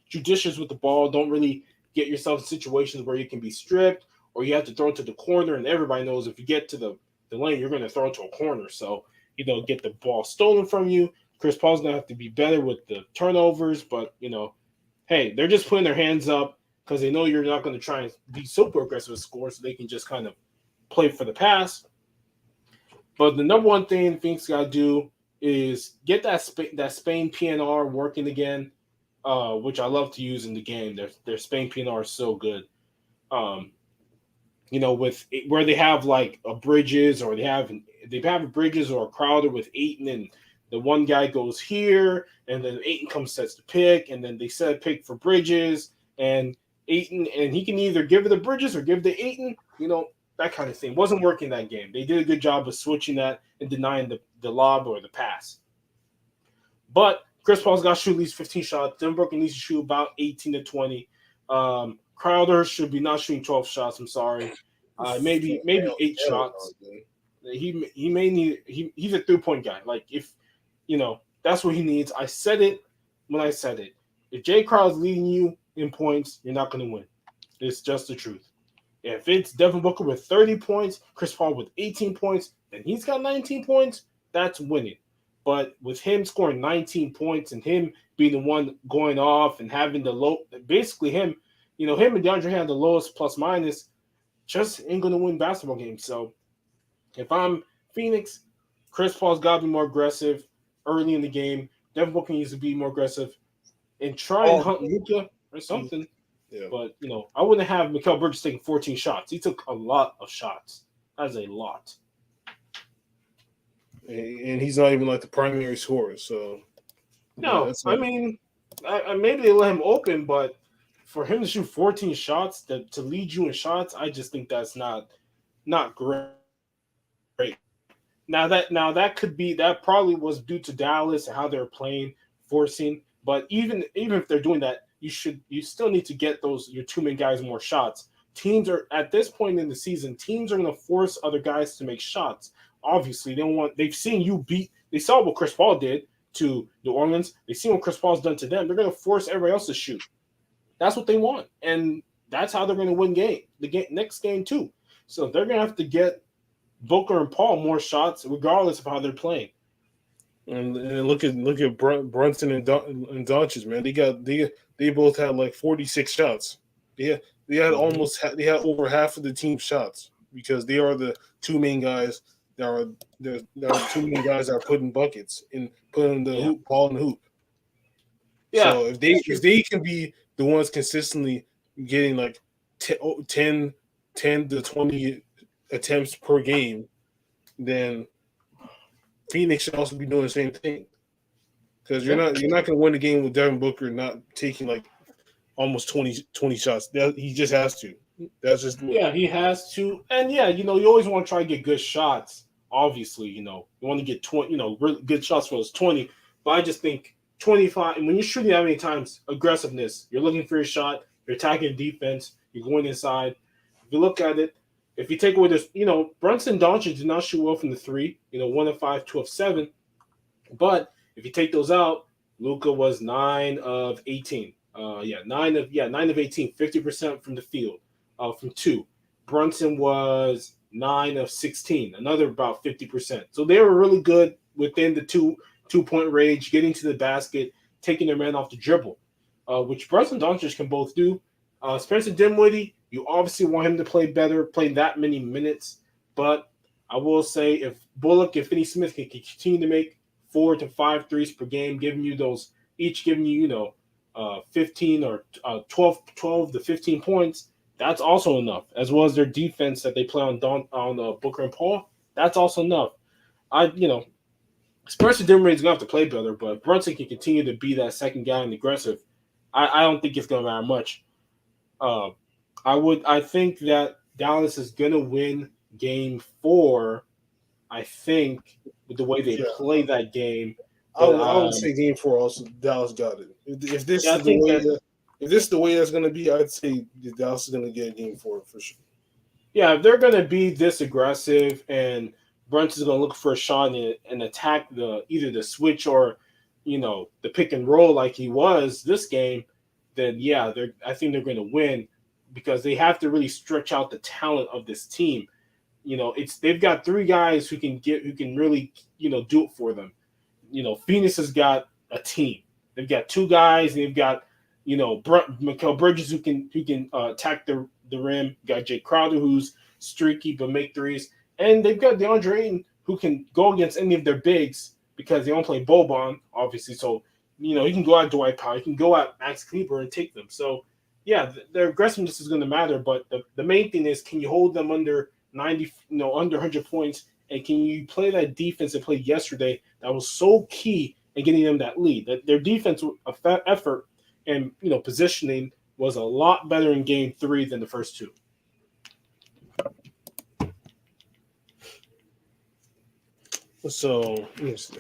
judicious with the ball. Don't really get yourself in situations where you can be stripped or you have to throw it to the corner. And everybody knows if you get to the lane, you're going to throw it to a corner. So, get the ball stolen from you. Chris Paul's going to have to be better with the turnovers. But, hey, they're just putting their hands up because they know you're not going to try and be super aggressive with score, so they can just kind of play for the pass. But the number one thing Phoenix got to do is get that Spain PNR working again, which I love to use in the game. Their Spain PNR is so good. Um, with where they have like a Bridges or they have a Bridges or a Crowder with Ayton, and the one guy goes here, and then Ayton sets the pick, and then they set a pick for Bridges and Ayton, and he can either give it to Bridges or give it to Ayton. That kind of thing wasn't working that game. They did a good job of switching that and denying the lob or the pass. But Chris Paul's got to shoot at least 15 shots. Devin Booker needs to shoot about 18 to 20. Crowder should be not shooting 12 shots. I'm sorry. Maybe 8 shots. No, man. He may need he's a 3-point guy. Like if that's what he needs. I said it when I said it. If Jay Crowder's leading you in points, you're not going to win. It's just the truth. If it's Devin Booker with 30 points, Chris Paul with 18 points, and he's got 19 points, that's winning. But with him scoring 19 points and him being the one going off and having the low, basically him and DeAndre had the lowest plus minus, just ain't going to win basketball games. So if I'm Phoenix, Chris Paul's got to be more aggressive early in the game. Devin Booker needs to be more aggressive and try and hunt Luka or something. Yeah. But, I wouldn't have Mikal Bridges taking 14 shots. He took a lot of shots. That's a lot. And he's not even like the primary scorer. So, no, I mean, maybe they let him open, but for him to shoot 14 shots, to lead you in shots, I just think that's not great. Now that could be that probably was due to Dallas and how they're playing, forcing. But even if they're doing that, you still need to get your two main guys more shots. Teams are at this point in the season, teams are going to force other guys to make shots. Obviously, they've seen you beat. They saw what Chris Paul did to New Orleans. They see what Chris Paul's done to them. They're going to force everybody else to shoot. That's what they want, and that's how they're going to win next game too. So they're going to have to get Booker and Paul more shots, regardless of how they're playing. And look at Brunson and Doncic, man. They both had like 46 shots. They had over half of the team's shots because they are the two main guys. There are two main guys that are putting buckets and putting the hoop, ball in the hoop. Yeah. So if they can be the ones consistently getting like 10 to 20 attempts per game, then Phoenix should also be doing the same thing. Because you're not going to win the game with Devin Booker not taking like almost 20 shots. He just has to. That's just he has to. And you always want to try to get good shots. Obviously, you want to get 20, really good shots for those 20. But I just think 25. And when you're shooting that many times, aggressiveness. You're looking for your shot. You're attacking defense. You're going inside. If you look at it, if you take away this, Brunson Doncic did not shoot well from the three. 1 of 5, 2 of 7. But if you take those out, Luka was 9 of 18. 9 of 18, 50% from the field, from 2. Brunson was 9 of 16, another about 50%. So they were really good within the two-point range, getting to the basket, taking their man off the dribble, which Brunson Doncic can both do. Spencer Dinwiddie, you obviously want him to play better, play that many minutes. But I will say if Bullock and Finney-Smith can continue to make 4 to 5 threes per game, giving you 15 or 12 to 15 points, that's also enough. As well as their defense that they play on Booker and Paul, that's also enough. Spencer Dinwiddie's going to have to play better, but Brunson can continue to be that second guy and aggressive. I don't think it's going to matter much. I think that Dallas is going to win game 4, I think, with the way they play that game. But, I would say game 4 also Dallas got it. If this is the way that's going to be, I'd say Dallas is going to get game 4 for sure. Yeah, if they're going to be this aggressive and Brunson's going to look for a shot and attack either the switch or, the pick and roll like he was this game, then I think they're going to win because they have to really stretch out the talent of this team. They've got 3 guys who can really, do it for them. Phoenix has got a team. They've got 2 guys. And they've got, Mikal Bridges who can attack the rim. You got Jay Crowder who's streaky but make threes, and they've got DeAndre Ayton who can go against any of their bigs because they don't play Boban, obviously. So he can go at Dwight Powell, he can go at Max Kleber and take them. So their aggressiveness is going to matter, but the main thing is can you hold them under 90, under 100 points, and can you play that defense they played yesterday that was so key in getting them that lead? That their defense effort and positioning was a lot better in game 3 than the first 2. So let me see.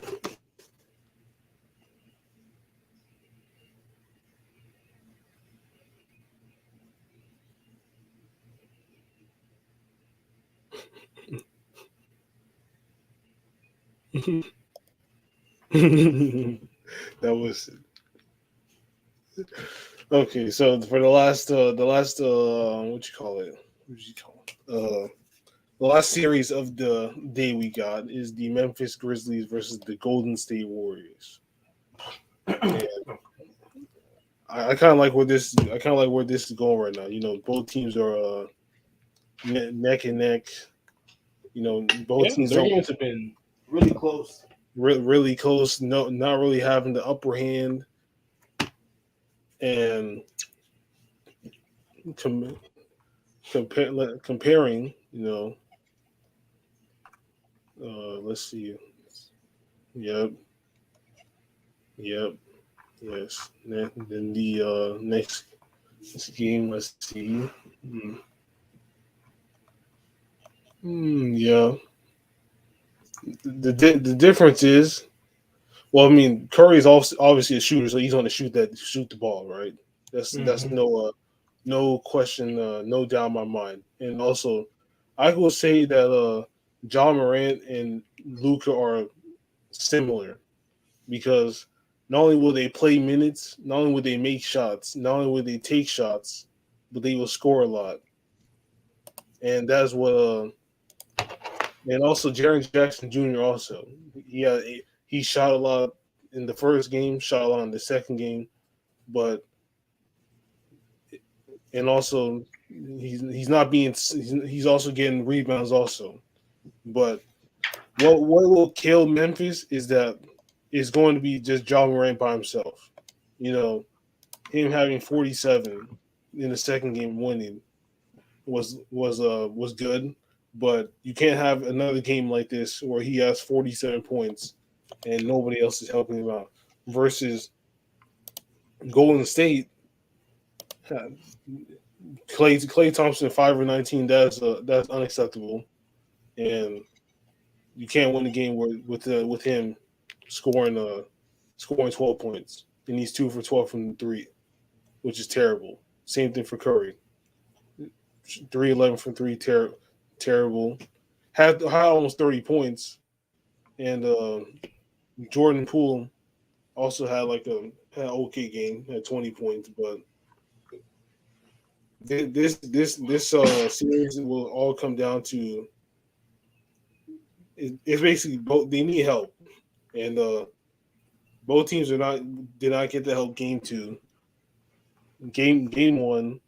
That was okay. So for what you call it? What you call it? The last series of the day we got is the Memphis Grizzlies versus the Golden State Warriors. And I kind of like where this. I kind of like where this is going right now. You know, both teams are neck and neck. You know, both Yeah, teams their don't games have been really close. really close. No, not really having the upper hand. And com- comparing, you know, let's see. Yep, yep, yes. Then the next game, let's see. Hmm. Yeah, the difference is, well, I mean, Curry is obviously a shooter, so he's going to shoot the ball, right? That's Hmm. no question, no doubt in my mind. And also, I will say that John Morant and Luca are similar because not only will they play minutes, not only will they make shots, not only will they take shots, but they will score a lot. And that's what. And also, Jaren Jackson Jr. Also, yeah, he shot a lot in the first game, shot a lot in the second game, but and also he's not being he's also getting rebounds also. But what will kill Memphis is that it's going to be just John Morant by himself. You know, him having 47 in the second game winning was good, but you can't have another game like this where he has 47 points and nobody else is helping him out. Versus Golden State, Clay Thompson 5 or 19. That's unacceptable, and you can't win the game with him scoring scoring 12 points, and he's 2 for 12 from three, which is terrible. Same thing for Curry, 3-11 from three, terrible. Had almost 30 points, and Jordan Poole also had an okay game, had 20 points, but this series will all come down to it's basically both they need help, and both teams did not get the help game two. Game one,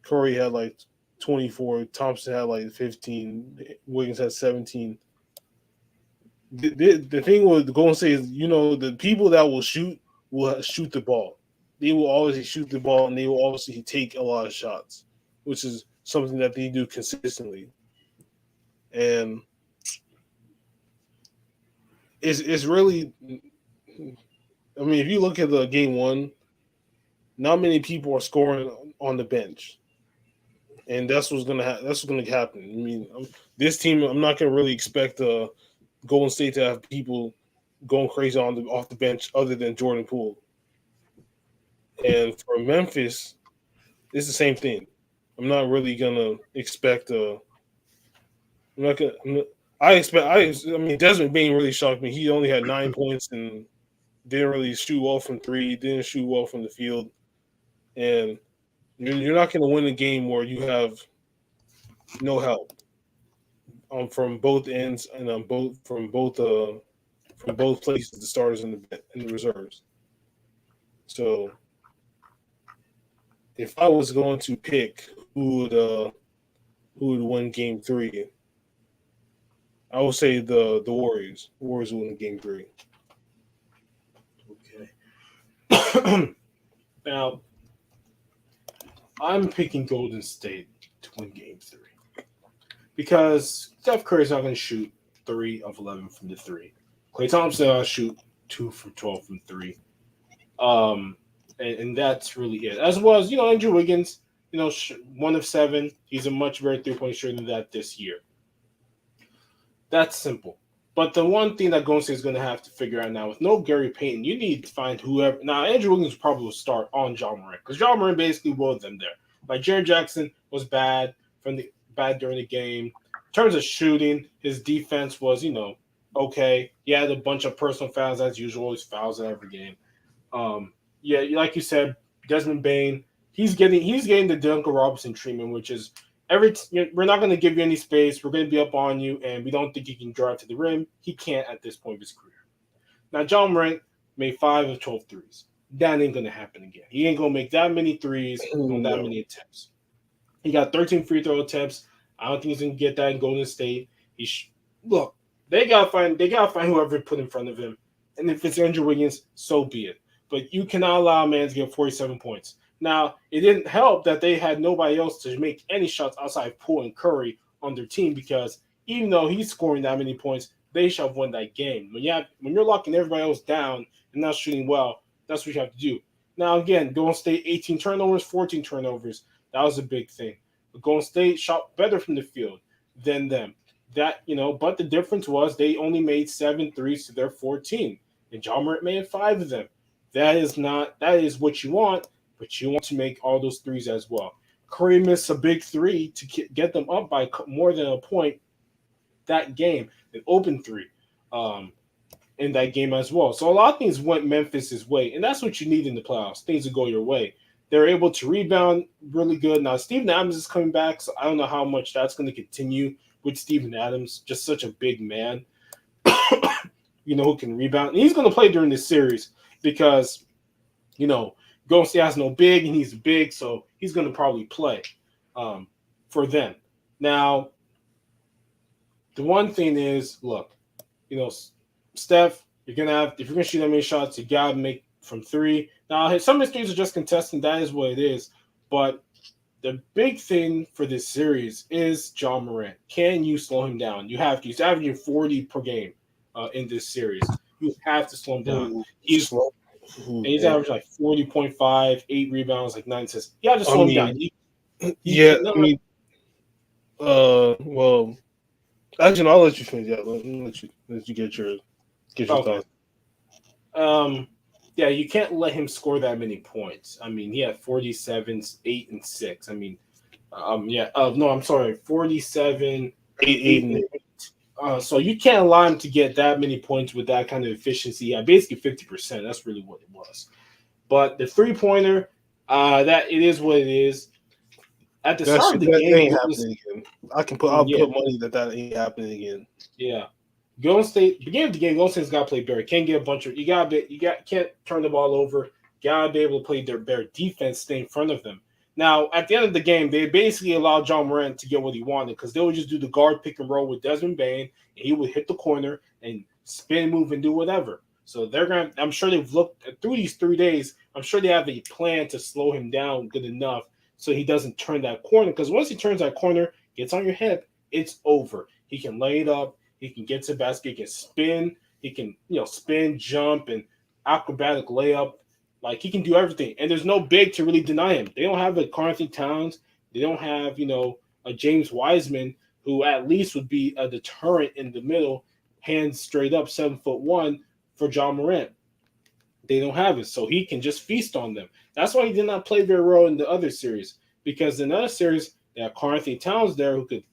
Curry had like 24, Thompson had like 15, Wiggins had 17. The thing with Golden State is, you know, the people that will shoot the ball. They will always shoot the ball, and they will obviously take a lot of shots, which is something that they do consistently. And it's really, I mean, if you look at the game one, not many people are scoring on the bench, and that's what's gonna happen. I mean, this team, I'm not gonna really expect Golden State to have people going crazy on the off the bench other than Jordan Poole. And for Memphis, it's the same thing. I'm not really gonna expect. I'm not gonna. I'm not, I expect. I mean, Desmond Bain really shocked me. He only had 9 points and didn't really shoot well from three. Didn't shoot well from the field, and you're not gonna win a game where you have no help from both ends and on both from both places, the starters and the reserves. So if I was going to pick who would win game three, I would say the Warriors. Warriors will win game three. Okay. Now, I'm picking Golden State to win game three because Steph Curry's not going to shoot 3 of 11 from the three. Klay Thompson will shoot 2 for 12 from three. Um, and that's really it. As well as, Andrew Wiggins, 1 of 7. He's a much better 3-point shooter than that this year. That's simple. But the one thing that Golden State is going to have to figure out now, with no Gary Payton, you need to find whoever. Now, Andrew Wiggins probably will start on John Morant because John Morant basically willed them there. Like Jared Jackson was bad during the game. In terms of shooting, his defense was okay. He had a bunch of personal fouls as usual. He's fouls in every game. Um, yeah, like you said, Desmond Bain, he's getting the Duncan Robinson treatment, which is we're not going to give you any space. We're going to be up on you, and we don't think he can drive to the rim. He can't at this point of his career. Now, John Morant made 5 of 12 threes. That ain't going to happen again. He ain't going to make that many threes on that No. many attempts. He got 13 free throw attempts. I don't think he's gonna get that in Golden State. Look, they gotta find whoever to put in front of him, and if it's Andrew Wiggins, so be it. But you cannot allow a man to get 47 points. Now, it didn't help that they had nobody else to make any shots outside Poole and Curry on their team because even though he's scoring that many points, they should have won that game. When you're locking everybody else down and not shooting well, that's what you have to do. Now again, Golden State 18 turnovers, 14 turnovers. That was a big thing. But Golden State shot better from the field than them. But the difference was they only made 7 threes to their 14, and John Morant made 5 of them. That is what you want, but you want to make all those threes as well. Curry missed a big three to get them up by more than a point that game, an open three. Um, in that game as well. So a lot of things went Memphis's way, and that's what you need in the playoffs. Things to go your way. They're able to rebound really good. Now Steven Adams is coming back, so I don't know how much that's going to continue with Steven Adams, just such a big man, who can rebound. And he's going to play during this series because, you know, Golden State has no big, and he's big, so he's going to probably play um, for them. Now, the one thing is, look, you know, Steph, if you're gonna shoot that many shots, you gotta make from three. Now, some of his threes are just contesting. That is what it is. But the big thing for this series is John Morant. Can you slow him down? You have to. He's averaging 40 per game in this series. You have to slow him down. He's Slow. he's averaging like 40.5, 8 rebounds, like 9 assists. You have to I slow him down. mean, He yeah. cannot. I mean, well, actually, no, I'll let you finish. Yeah, let you get your Okay. thoughts. Um, yeah, you can't let him score that many points. I mean, he had 47, 8, and 6. I mean, yeah. No, I'm sorry, 47, Eight 8, and and 8. So you can't allow him to get that many points with that kind of efficiency. Yeah, basically 50%. That's really what it was. But the 3 pointer, that it is what it is. At the that start shit of the that game, ain't it was happening again. I'll yeah, put money that ain't happening again. yeah. Golden State, beginning of the game, Golden State's got to play better. Can't get a bunch of can't turn the ball over. Got to be able to play their better defense, stay in front of them. Now, at the end of the game, they basically allowed John Morant to get what he wanted because they would just do the guard pick and roll with Desmond Bain, and he would hit the corner and spin, move, and do whatever. So they're gonna. I'm sure they've looked through these 3 days. I'm sure they have a plan to slow him down good enough so he doesn't turn that corner. Because once he turns that corner, gets on your hip, it's over. He can lay it up. He can get to the basket. He can spin. He can, spin, jump, and acrobatic layup. Like he can do everything. And there's no big to really deny him. They don't have a Carthy Towns. They don't have, a James Wiseman who at least would be a deterrent in the middle, hands straight up, 7'1" for John Morant. They don't have it, so he can just feast on them. That's why he did not play very well in the other series because in the other series they have Carthy Towns there who could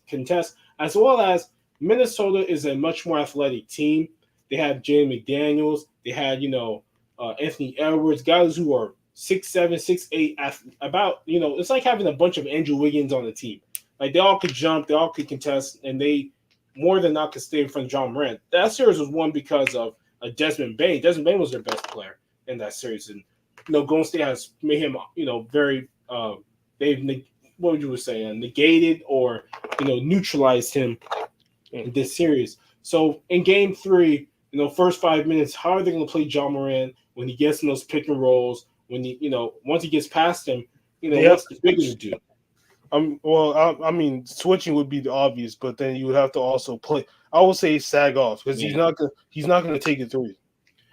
contest, as well as Minnesota is a much more athletic team. They had Jay McDaniels. They had Anthony Edwards, guys who are 6'7", 6'8", about it's like having a bunch of Andrew Wiggins on the team. Like they all could jump, they all could contest, and they more than not could stay in front of John Morant. That series was won because of Desmond Bain. Desmond Bain was their best player in that series, and Golden State has made him very they've what would you say negated or neutralized him in this series. So in Game 3, first 5 minutes, how are they going to play John Moran when he gets in those pick and rolls? When he once he gets past him, They have what's the big going to do? I mean, switching would be the obvious, but then you would have to also play. I would say sag off because Yeah. he's not gonna take it three.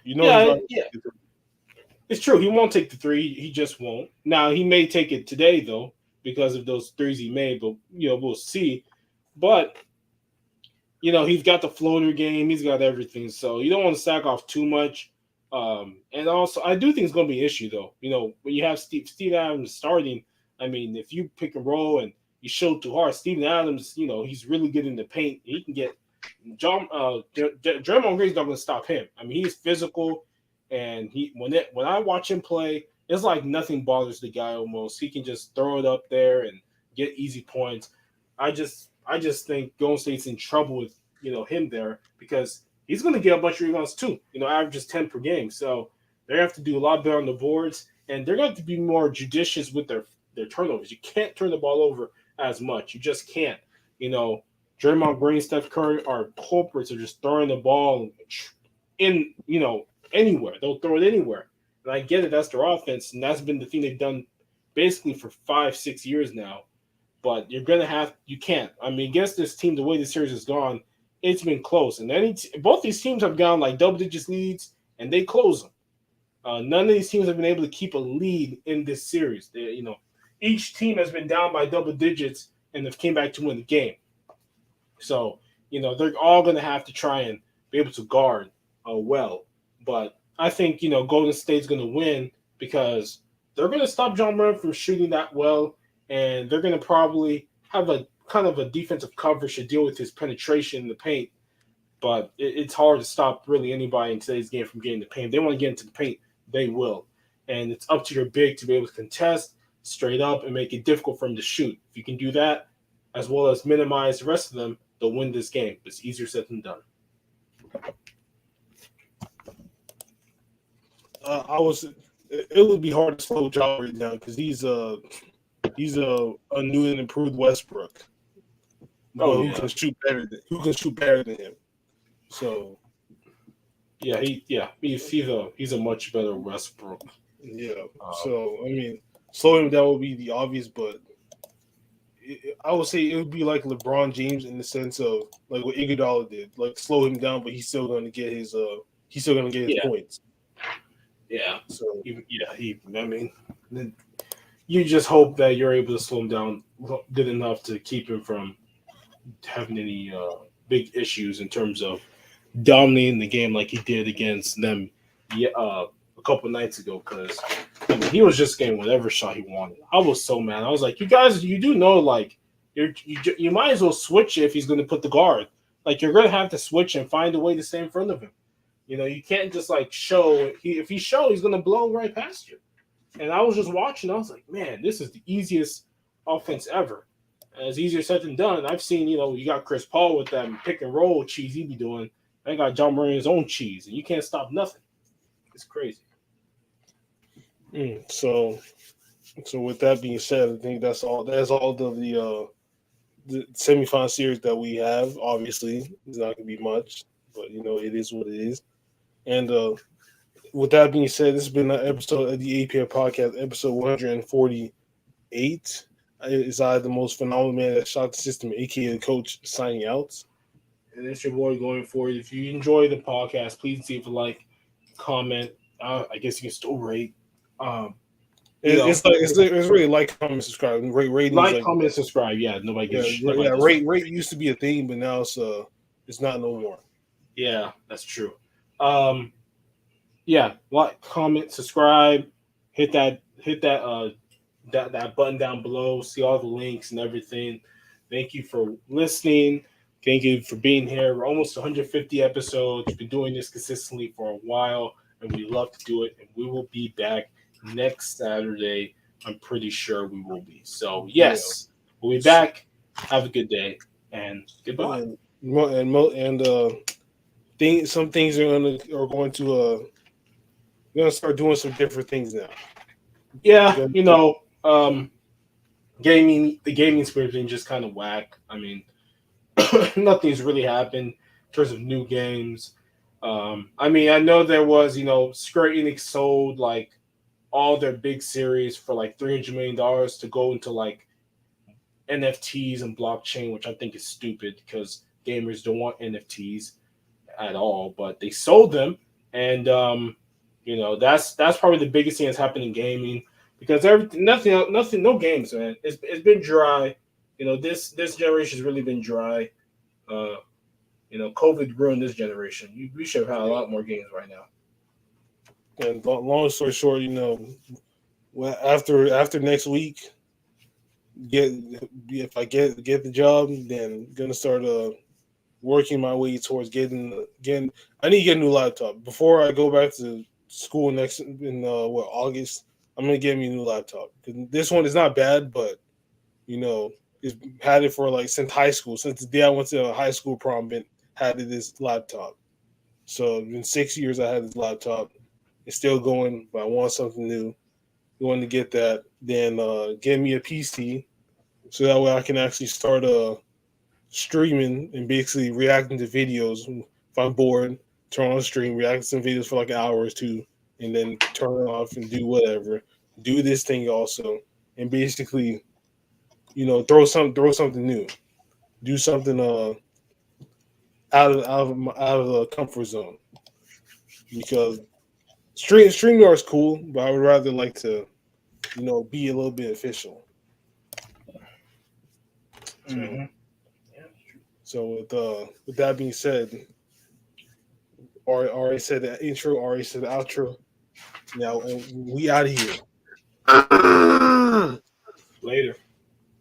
He's not. Yeah, Gonna yeah. take it three. It's true. He won't take the three. He just won't. Now he may take it today though because of those threes he made, but we'll see. But he's got the floater game. He's got everything. So you don't want to sack off too much. And also, I do think it's going to be an issue, though. When you have Steve Adams starting, I mean, if you pick and roll and you show too hard, Steven Adams, he's really good in the paint. He can get, Draymond Green's not going to stop him. I mean, he's physical, and when I watch him play, it's like nothing bothers the guy. Almost he can just throw it up there and get easy points. I just think Golden State's in trouble with him there because he's going to get a bunch of rebounds too. Averages 10 per game, so they have to do a lot better on the boards, and they're going to have to be more judicious with their turnovers. You can't turn the ball over as much. You just can't. You know, Draymond Green, Steph Curry are culprits of just throwing the ball in, anywhere. They'll throw it anywhere. And I get it, that's their offense, and that's been the thing they've done basically for 5-6 years now. But you can't. I mean, against this team, the way the series has gone, it's been close. And both these teams have gone like double digits leads, and they close them. None of these teams have been able to keep a lead in this series. Each team has been down by double digits and have came back to win the game. So, they're all going to have to try and be able to guard well. But I think, Golden State's going to win because they're going to stop John Moran from shooting that well, and they're going to probably have a kind of a defensive coverage to deal with his penetration in the paint. But it's hard to stop really anybody in today's game from getting the paint. If they want to get into the paint, they will. And it's up to your big to be able to contest straight up and make it difficult for him to shoot. If you can do that, as well as minimize the rest of them, they'll win this game. It's easier said than done. It would be hard to slow Ja right now because he's a new and improved Westbrook. Who can shoot better than him? So he's a much better Westbrook. Yeah. So I mean, slowing him down would be the obvious, but I would say it would be like LeBron James in the sense of like what Iguodala did, like slow him down, but he's still going to get his points. Yeah. So I mean, you just hope that you're able to slow him down good enough to keep him from having any big issues in terms of dominating the game like he did against them a couple nights ago. Because he was just getting whatever shot he wanted. I was so mad. I was like, you guys, you do know like you might as well switch it if he's going to put the guard. Like you're going to have to switch and find a way to stay in front of him. You can't just like show. If he show, he's going to blow right past you. And I was just watching. I was like, man, this is the easiest offense ever. And it's easier said than done. I've seen, you got Chris Paul with that pick and roll cheese he be doing. I got John Moran's own cheese, and you can't stop nothing. It's crazy. So with that being said, I think that's all. That's all of the semifinal series that we have. Obviously, it's not going to be much, but it is what it is. And with that being said, this has been an episode of the APF podcast, episode 148. It's the most phenomenal man that shot the system, aka the coach, signing out. And it's your boy going forward. If you enjoy the podcast, please leave a like, comment. I guess you can still rate. It's really like, comment, subscribe, rate, like, comment, subscribe. Yeah, nobody gives. Rate used to be a thing, but now it's not no more. Yeah, that's true. Yeah, like, comment, subscribe, hit that button down below. See all the links and everything. Thank you for listening. Thank you for being here. We're almost 150 episodes. We've been doing this consistently for a while, and we love to do it. And we will be back next Saturday. I'm pretty sure we will be. So, yes, we'll be back. Have a good day, and goodbye. Some things are going to we're gonna start doing some different things now. Yeah, the gaming experience been just kind of whack. I mean, nothing's really happened in terms of new games. I mean, I know there was, Square Enix sold like all their big series for like $300 million to go into like NFTs and blockchain, which I think is stupid because gamers don't want NFTs at all. But they sold them, and that's probably the biggest thing that's happened in gaming because nothing, no games, man. It's been dry. This generation has really been dry. COVID ruined this generation. We should have had a lot more games right now. And long story short, after next week, if I get the job, then I'm gonna start working my way towards getting. I need to get a new laptop before I go back to school next in August. I'm gonna get me a new laptop. This one is not bad, but you know, it's had it for like since high school. Since the day I went to a high school prom, been had this laptop. So in 6 years, I had this laptop. It's still going, but I want something new. Going to get that, then get me a PC so that way I can actually start streaming and basically reacting to videos. If I'm bored, turn on stream, react to some videos for like an hour or two, and then turn it off and do whatever. Do this thing also, and basically, throw something new, do something out of the comfort zone because streaming is cool, but I would rather like to be a little bit official. So Mm-hmm. Yeah. with that being said, already said the intro, already said the outro. Now we out of here.